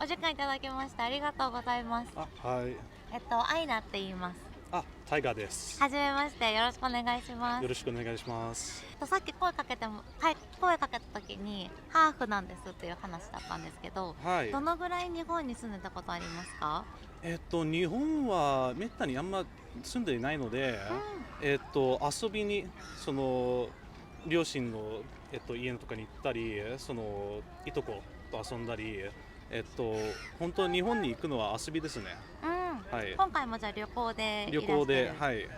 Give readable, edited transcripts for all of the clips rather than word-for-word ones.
お時間いただきましてありがとうございます。はい。aina って言います。タイガーです。はじめまして、よろしくお願いします。よろしくお願いします。さっき声かけた時にハーフなんですっていう話だったんですけど、はい。どのぐらい日本に住んでたことありますか？日本はめったにあんま住んでいないので、遊びに両親の家とかに行ったり、いとこと遊んだり、本当日本に行くのは遊びですね。はい。今回もじゃあ旅行でいらっしゃる？旅行で、はい。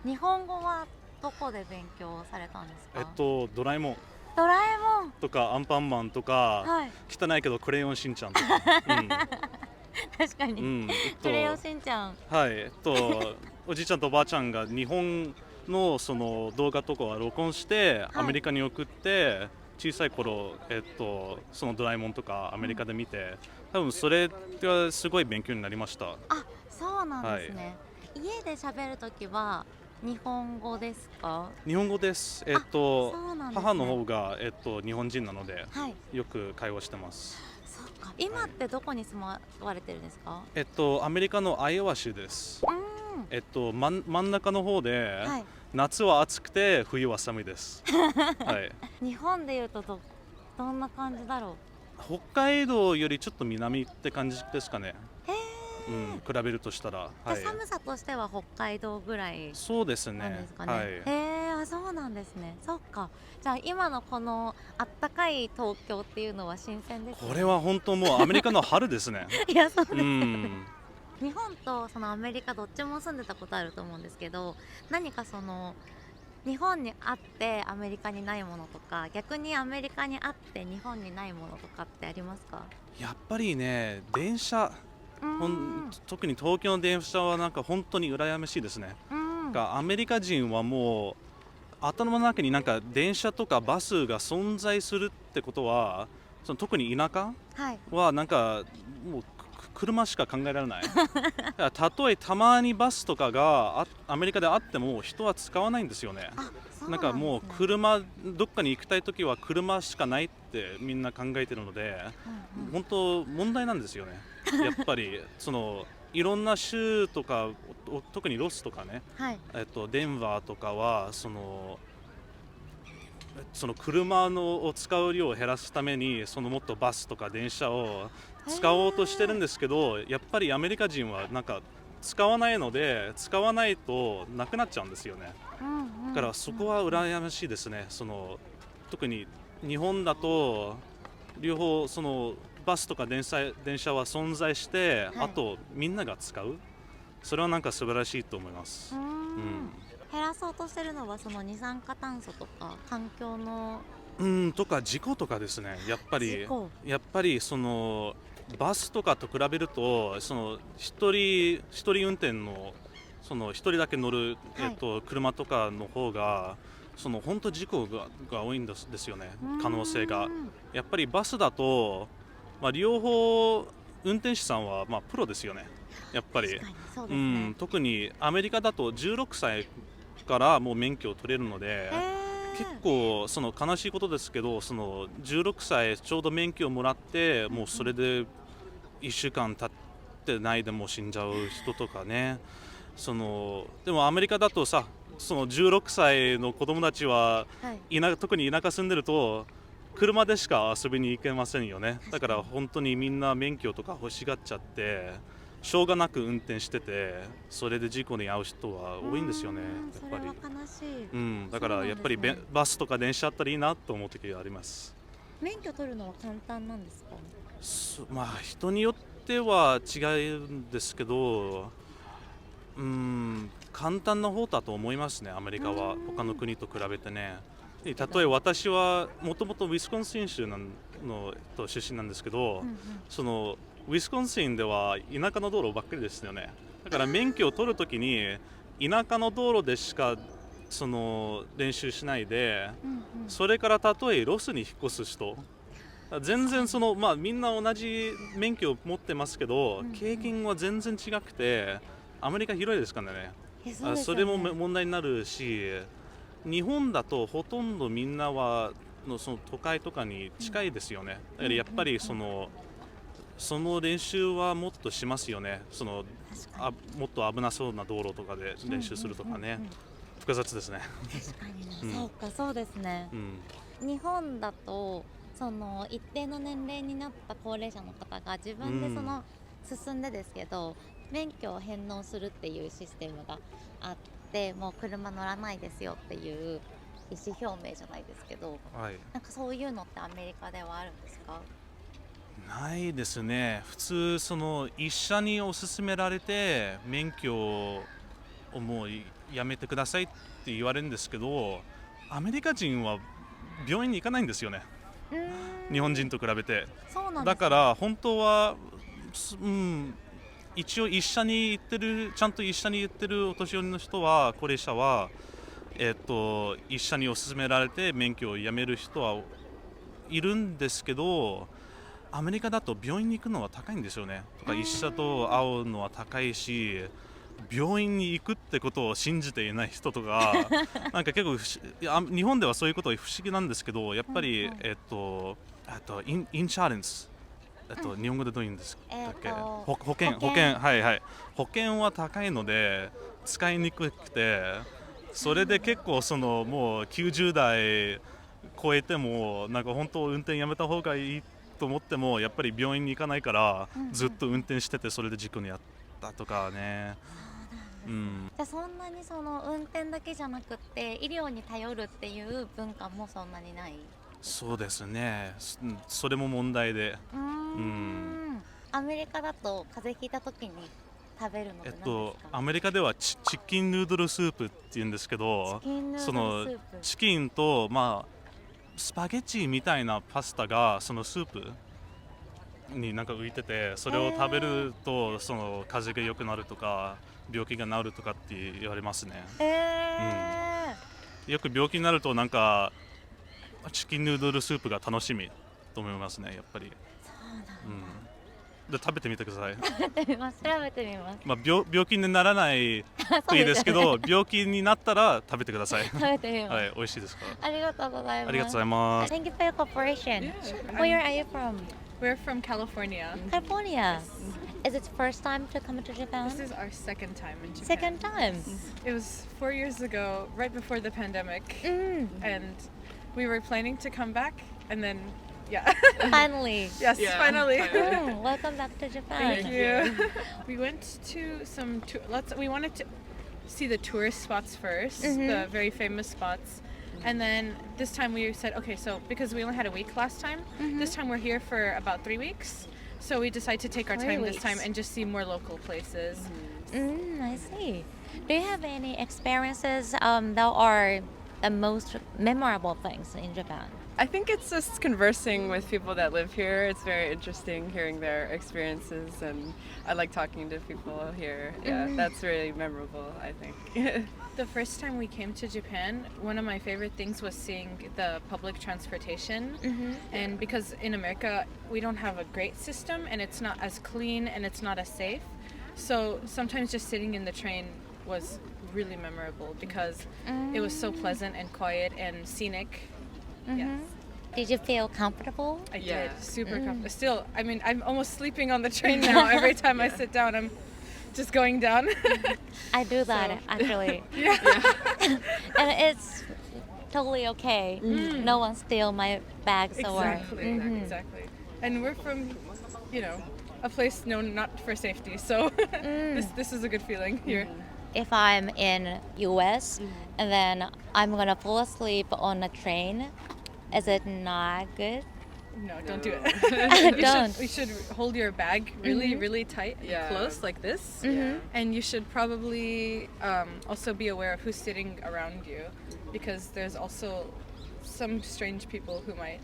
日本語はどこで勉強されたんですか？ドラえもんドラえもんとかアンパンマンとか、はい、汚いけどクレヨンしんちゃんとか、確かに、クレヨンしんちゃん、はい、おじいちゃんとおばあちゃんが日本のその動画とかを録音してアメリカに送って、小さい頃、そのドラえもんとかアメリカで見て、多分それがすごい勉強になりました。そうなんですね。家で喋るときは日本語ですか？日本語です。そうなんですね。母の方が、日本人なので、はい、よく会話してます。そっか。今ってどこに住まわれてるんですか？アメリカのアイオワ州です。真ん中の方で、夏は暑くて冬は寒いです。はい。日本でいうとどんな感じだろう？北海道よりちょっと南って感じですかね。比べるとしたら、寒さとしては北海道ぐらいなんですかね。そうですね。そうなんですね。そっか。じゃあ今のこのあったかい東京っていうのは新鮮ですね。これは本当もうアメリカの春ですね。いや、そうですよね。日本とそのアメリカどっちも住んでたことあると思うんですけど、何か日本にあってアメリカにないものとか、逆にアメリカにあって日本にないものとかってありますか？やっぱりね、電車、特に東京の電車はなんか本当に羨ましいですね。アメリカ人はもう頭の中になんか電車とかバスが存在するってことは、特に田舎はなんかもう車しか考えられない。たとえたまにバスとかがアメリカであっても人は使わないんですよね。なんかもうどっかに行きたいときは車しかないってみんな考えてるので、本当問題なんですよね。やっぱりいろんな州とか、特にロスとかね、デンバーとかは車を使う量を減らすためにもっとバスとか電車を使おうとしてるんですけど、やっぱりアメリカ人はなんか使わないので、使わないとなくなっちゃうんですよね。だからそこは羨ましいですね。特に日本だと両方バスとか電車は存在して、あとみんなが使う、それはなんか素晴らしいと思います。減らそうとしてるのは二酸化炭素とか環境のとか事故とかですね。やっぱりバスとかと比べると一人運転の一人だけ乗る、車とかの方が本当事故が多いんですよね。可能性がやっぱりバスだと、両方運転手さんはプロですよね。やっぱり特にアメリカだと16歳からもう免許を取れるので、結構悲しいことですけど、16歳ちょうど免許をもらって、もうそれで1週間経ってないでもう死んじゃう人とかね。でもアメリカだとさ、16歳の子供たちは、特に田舎住んでると車でしか遊びに行けませんよね。だから本当にみんな免許とか欲しがっちゃって、しょうがなく運転してて、それで事故に遭う人は多いんですよね。やっぱりそれは悲しい。だからやっぱりバスとか電車あったらいいなと思う時があります。免許取るのは簡単なんですか？人によっては違うんですけど、簡単な方だと思いますね。アメリカは他の国と比べてね。例えば私はもともとウィスコンシン州の出身なんですけど、ウィスコンシンでは田舎の道路ばっかりですよね。だから免許を取るときに田舎の道路でしか練習しないで、それから例えロスに引っ越す人、全然みんな同じ免許を持ってますけど、経験は全然違くて、アメリカ広いですからね。それも問題になるし、日本だとほとんどみんなは都会とかに近いですよね。やっぱりその練習はもっとしますよね。確かもっと危なそうな道路とかで練習するとかね。複雑ですね。に確かにね、そうかそうですね。うん、日本だとその一定の年齢になった高齢者の方が自分で進んでですけど、免許を返納するっていうシステムがあって、もう車乗らないですよっていう意思表明じゃないですけど、はい。なんかそういうのってアメリカではあるんですか？ないですね。普通医者にお勧められて免許をもうやめてくださいって言われるんですけど、アメリカ人は病院に行かないんですよね。日本人と比べて。そうなんですね。だから本当は、一応医者に行ってる、ちゃんと医者に行ってるお年寄りの人は、高齢者は、医者にお勧められて免許をやめる人はいるんですけど、アメリカだと病院に行くのは高いんですよね。とか医者と会うのは高いし、病院に行くってことを信じていない人とかなんか結構日本ではそういうことは不思議なんですけど、やっぱり、インシャーレンス、日本語でどう言うんですかっけ、保険、はいはい、保険は高いので使いにくくて、それで結構もう90代超えてもなんか本当運転やめた方がいいと思っても、やっぱり病院に行かないからずっと運転してて、それで事故に遭ったとかね。じゃあそんなに運転だけじゃなくって医療に頼るっていう文化もそんなにない？そうですね。それも問題で。アメリカだと風邪ひいた時に食べるのって何ですか？アメリカではチキンヌードルスープっていうんですけど、チキンヌードルスープ、チキンと、スパゲッティみたいなパスタがそのスープになんか浮いてて、それを食べると風邪が良くなるとか病気が治るとかって言われますね。よく病気になるとなんかチキンヌードルスープが楽しみと思いますね、やっぱり。そうなんだ。で食べてみてください。食べてみます。調べてみます。病気にならないといいですけど、病気になったら食べてください。食べてみます。はい、美味しいですから。ありがとうございます。ありがとうございます。 Thank you for your cooperation. Where are you from? We're from California. California. Is it first time to come to Japan? This is our second time in Japan. Second time. It was 4 years ago, right before the pandemic, and we were planning to come back, and then, yeah. Finally. Yes, finally. Welcome back to Japan. Thank you. We went to we wanted to see the tourist spots first, the very famous spots. And then this time we said, okay, so because we only had a week last time, this time we're here for about 3 weeks. So we decided to take our time this time and just see more local places. I see. Do you have any experiences that are the most memorable things in Japan? I think it's just conversing with people that live here. It's very interesting hearing their experiences, and I like talking to people here. Yeah, that's really memorable, I think. The first time we came to Japan, one of my favorite things was seeing the public transportation. And because in America, we don't have a great system, and it's not as clean and it's not as safe. So sometimes just sitting in the train was really memorable because it was so pleasant and quiet and scenic. Yes. Did you feel comfortable? I did. Super comfortable. Still, I mean, I'm almost sleeping on the train now. Every time I sit down, I'm just going down. I do that actually. And it's totally okay. No one steal my bags Exactly. And we're from, a place known not for safety. So this is a good feeling here. If I'm in US and then I'm gonna fall asleep on a train, is it not good? No, don't do it. Don't. You should hold your bag really, really tight and close like this. And you should probably also be aware of who's sitting around you, because there's also some strange people who might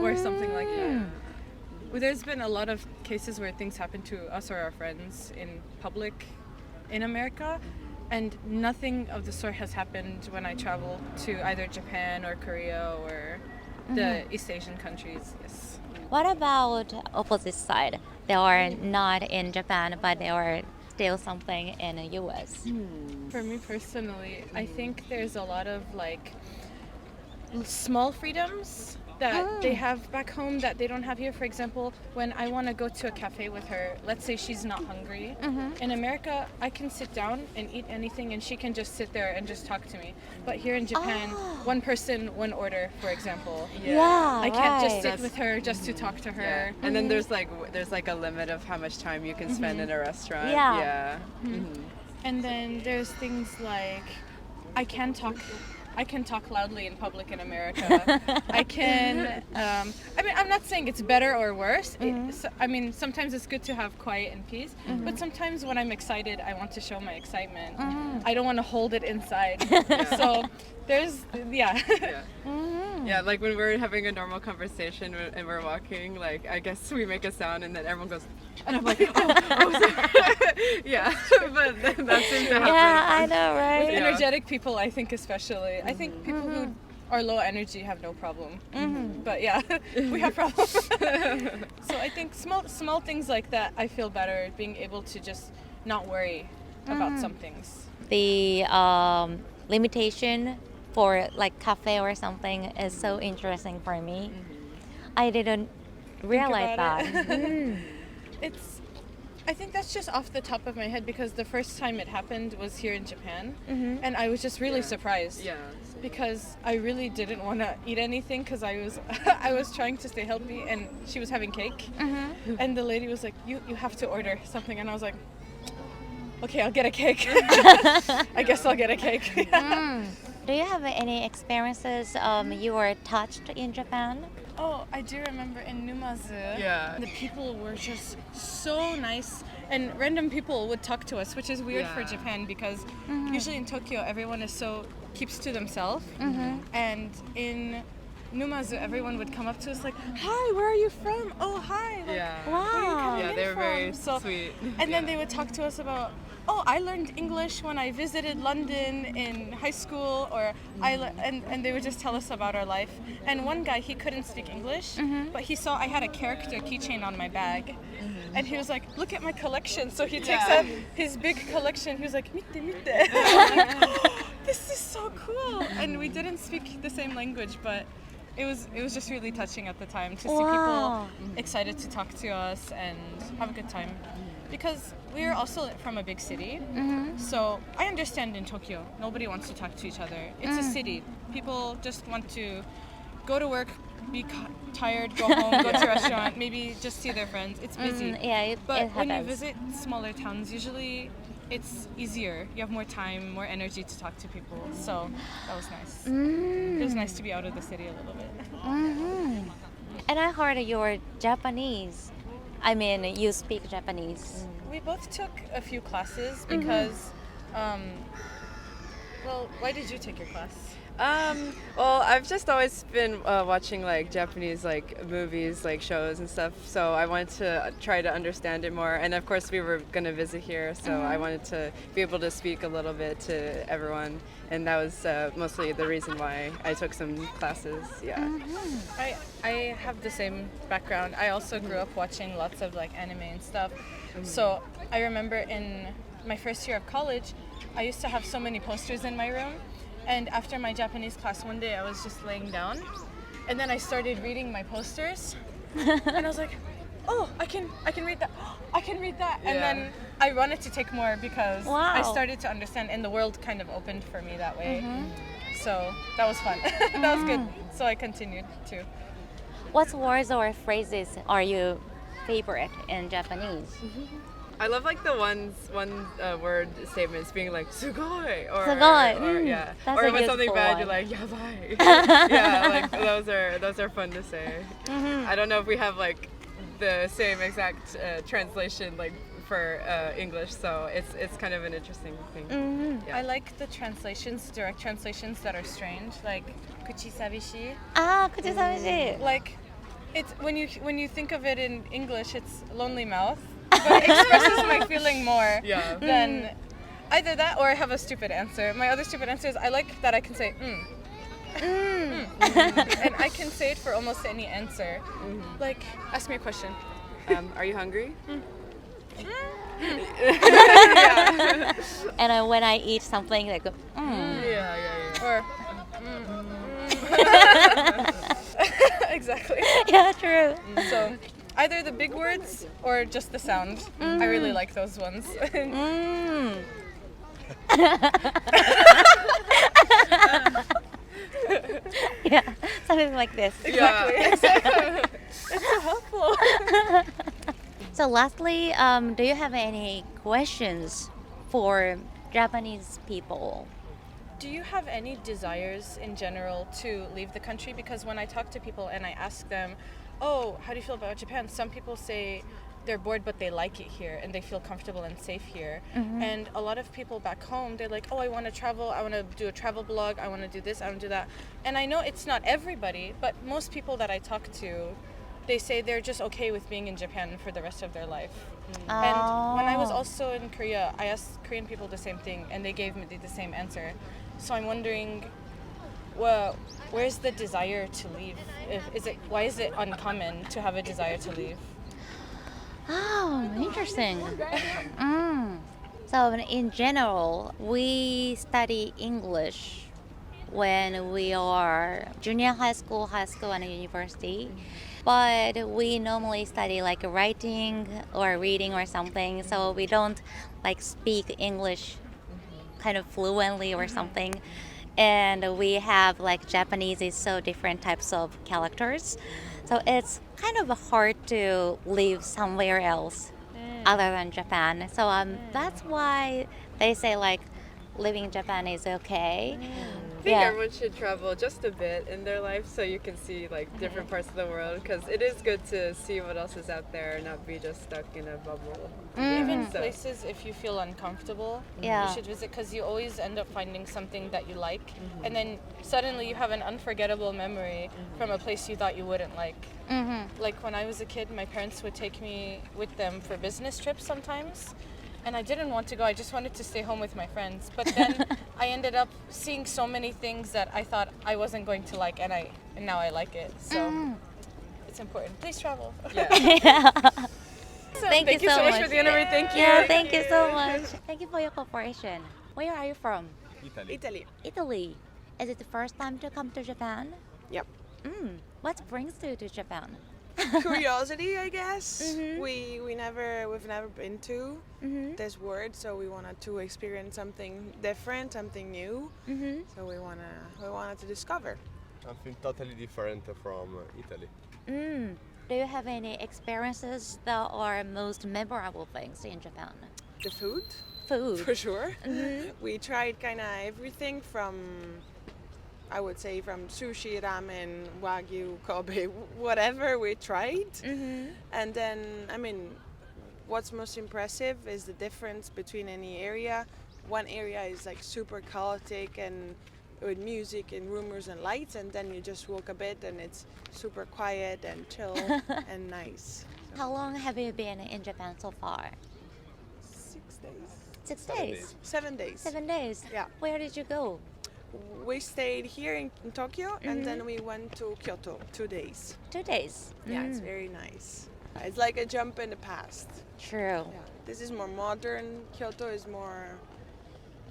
or something like that. Well, there's been a lot of cases where things happen to us or our friends in public in America, and nothing of the sort has happened when I traveled to either Japan or Korea or the East Asian countries. Yes. What about opposite side? They are not in Japan, but they are still something in the US. For me personally, I think there's a lot of small freedoms that they have back home that they don't have here. For example, when I want to go to a cafe with her, let's say she's not hungry. In America, I can sit down and eat anything and she can just sit there and just talk to me. But here in Japan, one person, one order, for example. Yeah, I can't just right. sit with her just to talk to her. And then there's like a limit of how much time you can spend in a restaurant. Yeah. And then there's things like I can talk loudly in public in America. I can, I mean, I'm not saying it's better or worse. I mean, sometimes it's good to have quiet and peace, but sometimes when I'm excited, I want to show my excitement. I don't want to hold it inside. So there's, Yeah, like when we're having a normal conversation and we're walking, like I guess we make a sound and then everyone goes, and I'm like, oh sorry. Yeah, but that seems to happen. Yeah, I know, right? With energetic people, I think especially. I think people who are low energy have no problem. But yeah, we have problems. So I think small things like that, I feel better being able to just not worry about some things. The limitation for like cafe or something is so interesting for me. I didn't realize about that. I think that's just off the top of my head because the first time it happened was here in Japan, and I was just really surprised. Yeah. Because I really didn't want to eat anything because I was trying to stay healthy, and she was having cake, and the lady was like, you have to order something, and I was like, okay, I'll get a cake. I guess I'll get a cake. Do you have any experiences you were touched in Japan? Oh, I do remember in Numazu, Yeah. the people were just so nice, and random people would talk to us, which is weird for Japan because usually in Tokyo everyone keeps to themselves, and in Numazu everyone would come up to us like, hi, where are you from? Oh, hi. Like, Yeah. where are you Wow. coming Yeah, in they were very from? sweet. And then they would talk to us about, oh, I learned English when I visited London in high school, or and they would just tell us about our life. And one guy, he couldn't speak English, but he saw I had a character keychain on my bag, and he was like, look at my collection. So he takes out his big collection. He was like, mite, mite. I'm like, oh, this is so cool. And we didn't speak the same language, but it was just really touching at the time to see people excited to talk to us and have a good time. Because we're also from a big city, so I understand in Tokyo, nobody wants to talk to each other. It's a city. People just want to go to work, be tired, go home, go to a restaurant, maybe just see their friends. It's busy. it But when you happens. visit smaller towns, usually it's easier. You have more time, more energy to talk to people. So that was nice. It was nice to be out of the city a little bit. And I heard you're Japanese. I mean, you speak Japanese. We both took a few classes because, well, why did you take your class? Well, I've just always been watching like Japanese like movies, like shows and stuff. So I wanted to try to understand it more. And of course, we were gonna visit here, so I wanted to be able to speak a little bit to everyone. And that was mostly the reason why I took some classes. Yeah. I have the same background. I also grew up watching lots of like anime and stuff. So I remember in my first year of college, I used to have so many posters in my room. And after my Japanese class, one day I was just laying down, and then I started reading my posters, and I was like, oh, I can read that. I can read that. And then I wanted to take more because I started to understand, and the world kind of opened for me that way. So that was fun. That was good. So I continued too. What words or phrases are you favorite in Japanese? I love like the one word statements being like "sugoi" or Sugoi. yeah, That's or a when something useful bad one. you're like "yabai." Yeah, like those are fun to say. I don't know if we have like the same exact translation like for English, so it's kind of an interesting thing. Yeah. I like the translations, direct translations that are strange, like "kuchi sabishi." Kuchi sabishi. Like, it's when you think of it in English, it's lonely mouth, but it expresses my feeling more Yeah. than either that or I have a stupid answer. My other stupid answer is I like that I can say and I can say it for almost any answer. Like, ask me a question. Are you hungry? And when I eat something, like, Yeah. Or Exactly. Yeah, true. So either the big words or just the sound. I really like those ones. Mm. Yeah, something like this. Exactly. It's so helpful. So lastly, do you have any questions for Japanese people? Do you have any desires in general to leave the country? Because when I talk to people and I ask them, oh, how do you feel about Japan? Some people say they're bored, but they like it here and they feel comfortable and safe here. And a lot of people back home, they're like, oh, I want to travel. I want to do a travel blog. I want to do this. I want to do that. And I know it's not everybody, but most people that I talk to, they say they're just okay with being in Japan for the rest of their life. And when I was also in Korea, I asked Korean people the same thing, and they gave me the same answer. So I'm wondering, well, where's the desire to leave? Why is it uncommon to have a desire to leave? Oh, interesting. So in general, we study English when we are junior high school, and university. But we normally study like writing or reading or something, so we don't like speak English kind of fluently or something. And we have like Japanese is so different types of characters, so it's kind of hard to live somewhere else other than Japan. So that's why they say like living in Japan is okay. I think everyone should travel just a bit in their life so you can see like different parts of the world, because it is good to see what else is out there and not be just stuck in a bubble. Even So- places, if you feel uncomfortable, Yeah. you should visit, because you always end up finding something that you like, and then suddenly you have an unforgettable memory from a place you thought you wouldn't like. Like when I was a kid, my parents would take me with them for business trips sometimes, and I didn't want to go. I just wanted to stay home with my friends. But then I ended up seeing so many things that I thought I wasn't going to like, and now I like it. So it's important. Please travel. Yeah. So, Thank you so much much. for the interview. Thank you. Yeah, thank you so much. Thank you for your cooperation. Where are you from? Italy. Italy. Is it the first time to come to Japan? Yep. What brings you to Japan? Curiosity, I guess. We've never been to this world, so we wanted to experience something different, something new. So we wanted to discover. Something totally different from Italy. Do you have any experiences that are most memorable things in Japan? The food, Food. for sure. We tried kind of everything from, I would say, from sushi, ramen, wagyu, Kobe, whatever we tried. And then, I mean, what's most impressive is the difference between any area. One area is like super chaotic and with music and rumors and lights, and then you just walk a bit and it's super quiet and chill and nice. How long have you been in Japan so far? 6 days. 6 7 days. days. 7 days. 7 days. Yeah. Where did you go? We stayed here in Tokyo and then we went to Kyoto 2 days. 2 days. Yeah, it's very nice. It's like a jump in the past. True. Yeah. This is more modern. Kyoto is more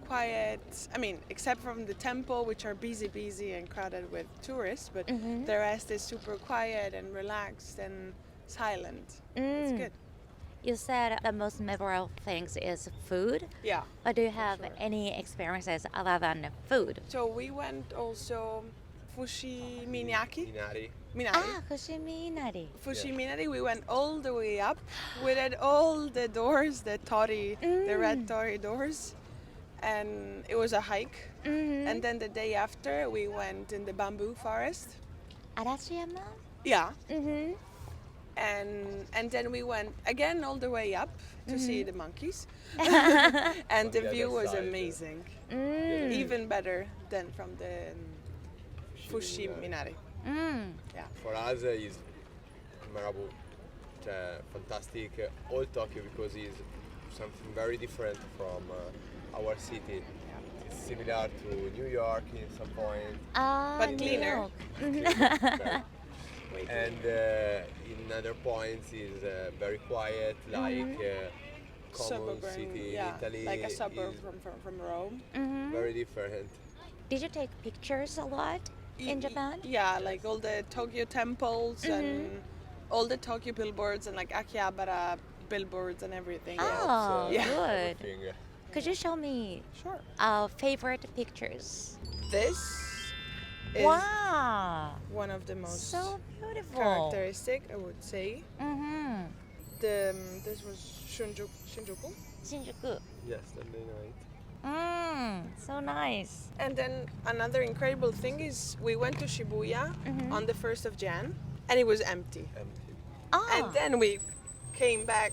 quiet. I mean, except from the temple, which are busy and crowded with tourists, but the rest is super quiet and relaxed and silent. It's good. You said the most memorable things is food. Yeah. But do you have any experiences other than food? So we went also Fushimi-inari. Inari. Fushiminari. Fushimi-inari, we went all the way up. We did all the doors, the red torii doors. And it was a hike. And then the day after, we went in the bamboo forest. Arashiyama? Yeah. And then we went again all the way up to see the monkeys. And the the view other was side. amazing. Even better than from the Fushimi-inari. For us is memorable, fantastic, all Tokyo, because it's something very different from our city. It's similar to New York in some point. But New cleaner. York. And in other points is very quiet, like common city in Italy. like a suburb is from Rome. very different. Did you take pictures a lot? in Japan? Yeah, like all the Tokyo temples and all the Tokyo billboards and like Akihabara billboards and everything. Oh, Yeah. good. everything. Could you show me Sure. favorite pictures? This is Wow, one of the most so beautiful. characteristic, I would say. Mm-hmm. This was Shinjuku. Shinjuku. Yes, Sunday night. So nice. And then another incredible thing is we went to Shibuya on the 1st of Jan and it was empty. Empty. Oh, And then we came back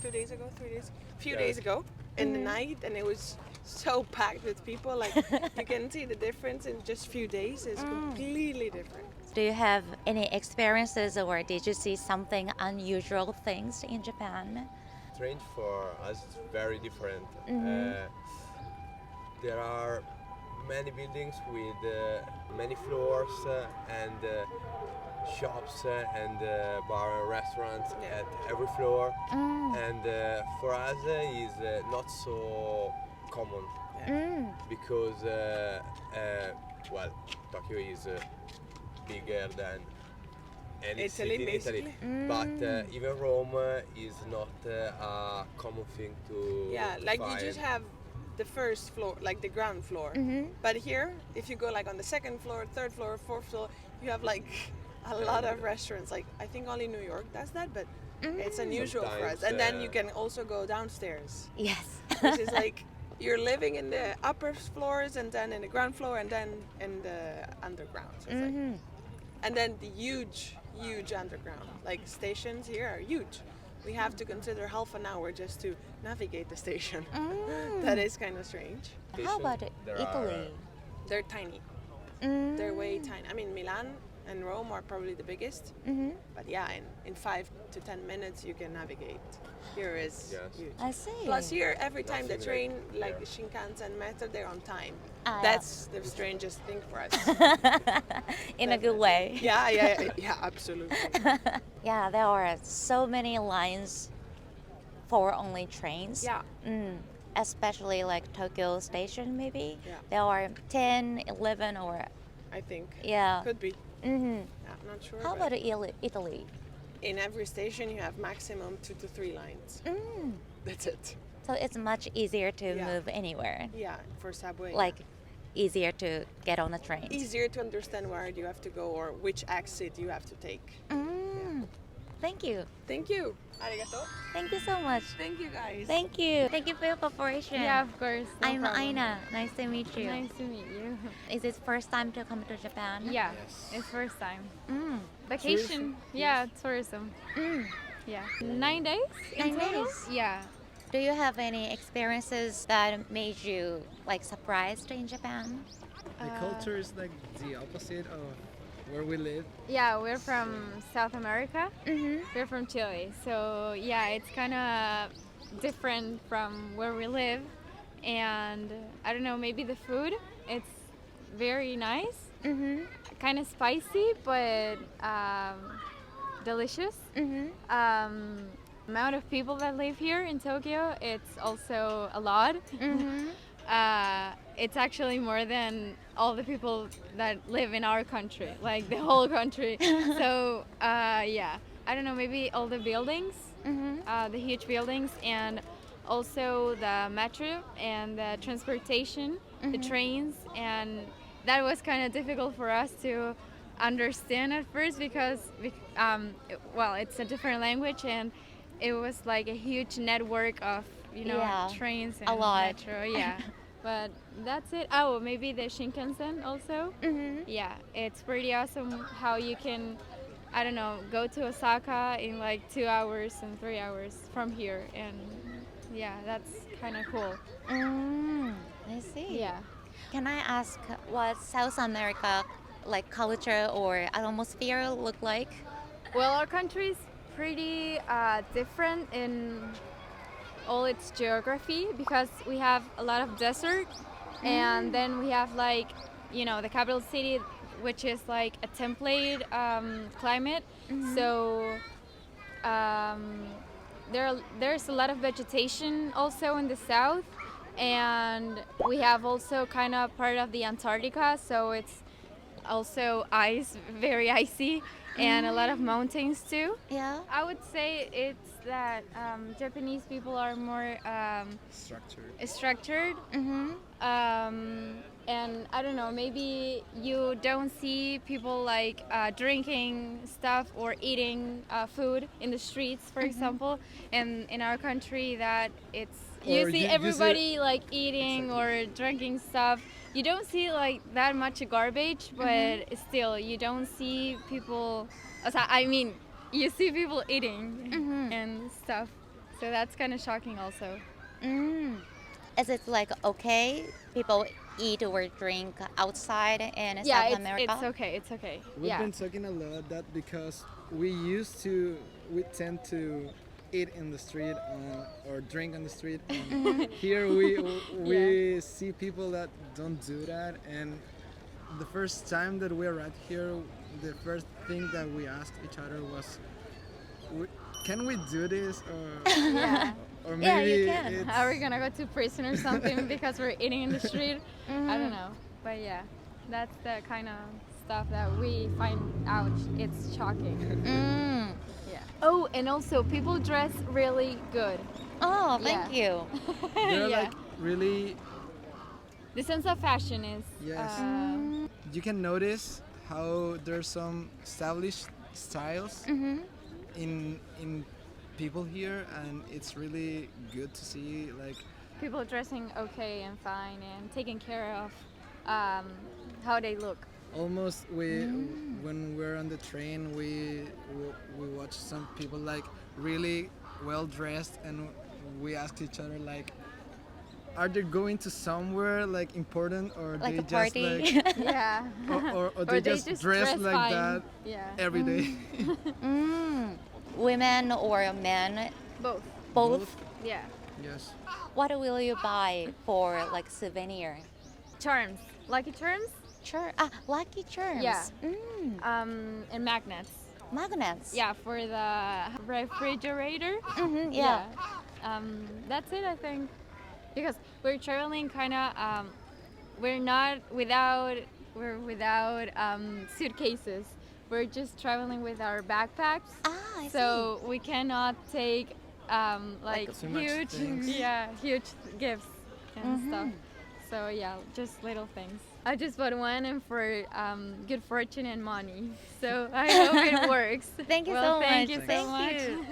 2 days ago, 3 days, few Yeah. days ago in the night, and it was so packed with people. Like you can see the difference in just few days. It's completely different. do you have any experiences or did you see something unusual things in Japan? Strange for us, it's very different. There are many buildings with many floors and shops and bar and restaurants at every floor. And for us is not so common because well, Tokyo is bigger than any Italy, city in Italy, basically. but even Rome is not a common thing to Yeah, to like find. you just have the first floor, like the ground floor. But here, if you go like on the second floor, third floor, fourth floor, you have like a lot of restaurants. Like I think only New York does that, but it's unusual for us. Sometimes, And then you can also go downstairs, Yes. which is like you're living in the upper floors and then in the ground floor and then in the underground. So it's like, and then the huge underground, like stations here are huge. We have to consider half an hour just to navigate the station. That is kind of strange. How about There Italy? They're tiny. They're way tiny. I mean, Milan and Rome are probably the biggest. But yeah, in 5 to 10 minutes you can navigate. Here is Yes. huge. I see. Plus here, every time the Nothing train, like like here. the Shinkansen metro, they're on time. Ah, That's the strangest thing for us. In a good way. Yeah, absolutely. Yeah, there are so many lines for only trains. Yeah. Especially like Tokyo Station, maybe. Yeah. There are 10, 11, or I think. yeah. Could be. Mm-hmm. Yeah, I'm not sure. How but about Italy? in every station you have maximum 2 to 3 lines. That's it. So it's much easier to Yeah. move anywhere. Yeah, for subway. yeah. Like easier to get on the train. Easier to understand where you have to go or which exit you have to take. Thank you. Thank you. Arigato. Thank you so much. Thank you guys. Thank you. Thank you for your cooperation. Yeah, of course. No I'm problem. Aina. Nice to meet you. Nice to meet you. Is it first time to come to Japan? Yeah, it's first time. Mm. Vacation. Yeah, tourism. Yeah. 9 days? in 9 total? days? Yeah. Do you have any experiences that made you like surprised in Japan? The culture is like the opposite of where we live. Yeah, we're from South America. We're from Chile. So, yeah, it's kind of different from where we live. And I don't know, maybe the food, it's very nice. Kind of spicy, but delicious. Amount of people that live here in Tokyo, it's also a lot. It's actually more than all the people that live in our country, like the whole country. So yeah, I don't know, maybe all the buildings, the huge buildings, and also the metro and the transportation, the trains, and that was kind of difficult for us to understand at first because well, it's a different language, and it was like a huge network of Yeah, trains and a lot. metro. Yeah. But that's it. Oh, maybe the Shinkansen also. Yeah, it's pretty awesome how you can, I don't know, go to Osaka in like 2 hours and 3 hours from here, and yeah, that's kind of cool. I see. Yeah. Can I ask what South America like culture or atmosphere look like? Well, our country is pretty different in all its geography because we have a lot of desert, and then we have like, the capital city, which is like a template climate. So there's a lot of vegetation also in the south, and we have also kind of part of the Antarctica, so it's also ice, very icy, and a lot of mountains too. Yeah. I would say it's that Japanese people are more structured. And I don't know, maybe you don't see people like drinking stuff or eating food in the streets, for example. And in our country, that it's you Or see you everybody like eating or drinking stuff. You don't see like that much garbage, but still, you don't see people. I mean, you see people eating and stuff. So that's kind of shocking, also. Is it like okay? People eat or drink outside in Yeah, South America? it's okay. It's okay. We've Yeah. been talking a lot that because we tend to eat in the street or drink on the street. And here we see people that don't do that. And the first time that we arrived here, the first thing that we asked each other was, "Can we do this?" Yeah. Or Yeah, maybe you can. it's Are we gonna go to prison or something because we're eating in the street? I don't know. But yeah, that's the kind of stuff that we find out. It's shocking. Yeah. Oh, and also people dress really good. Oh, thank you. they're Yeah. like really. The sense of fashion is. Yes. You can notice how there's some established styles in people here, and it's really good to see. Like, People dressing okay and fine and taking care of how they look. almost when we're on the train, we watch some people like really well dressed, and we ask each other like, are they going to somewhere like important, or Like they a just party. like Yeah. or they just dress like fine. that Yeah. every day? Women or men? Both. Both? Yeah. Yes. What will you buy for like souvenir? Charms. Lucky charms. Sure. Lucky charms. Yeah. And magnets. Magnets. Yeah, for the refrigerator. Yeah. That's it, I think. Because we're traveling kind of, we're without suitcases. We're just traveling with our backpacks. I So we cannot take like Too much huge, things. huge gifts and stuff. So yeah, just little things. I just bought one and for good fortune and money. So I hope it works. Thank you Well, so thank much. you so Thank much. you.